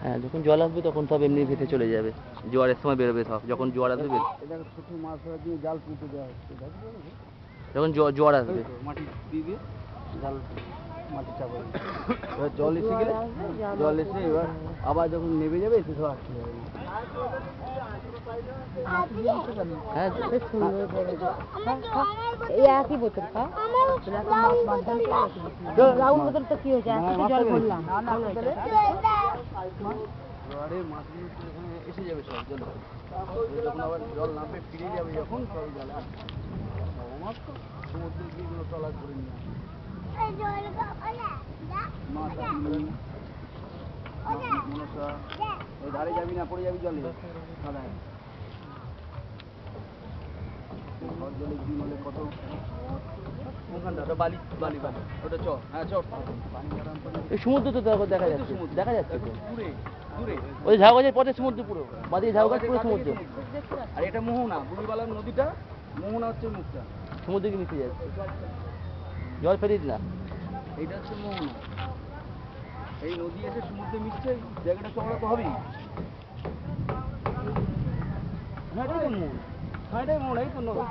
হ্যাঁ, যখন জল আসবে তখন সব এমনি ভেসে চলে যাবে, জোয়ারের সময় বেরোবে সব, যখন জোয়ার আসবে ছোট মাছ দিয়ে জাল পুঁতে দেওয়া হচ্ছে, যখন জোয়ার আসবে মাটি দিয়ে জাল মাটি চাপা এবার জল এসে গেলে, জল এসে এবার আবার যখন নেমে যাবে এসে সব আসতে যাবে। হ্যাঁ, এই একই বোতল রাউন্ড বোতল তো কি হয়েছে, জল ভরলাম মাছগুলো এসে যাবে সব জল, যখন আবার জল নামবে ফিরে যাবে যখন সব জলে আসবে। মাছ তো সমুদ্রে গিয়ে ট্রলার করে নিয়ে আসবে মাছ, মনসা, ওই ধারে যাবি না, পড়ে যাবি জলে সাদায় জলে দিন হলে কত ওখানটা ওটা বালি বালি বালি ওটা চর, হ্যাঁ চর এই সমুদ্র তো দেখা যাচ্ছে, দেখা যাচ্ছে তো দূরে দূরে ওই ঝাউগাছের পথে সমুদ্র পুরো, বাদিকে ঝাউগাছ পুরো সমুদ্র, আর এটা মোহনা, বুড়িবালার নদীটা, মোহনা হচ্ছে মুখটা, সমুদ্রে মিশে যাচ্ছে, জল ফেরিস না। এইটা হচ্ছে মোহনা, এই নদী এসে সমুদ্রে মিশছে, জায়গাটা চওড়া তো হবেই। হ্যাঁ এটাই তো মোহনা, হ্যাঁ এটাই মোহনা, এই তো নদী।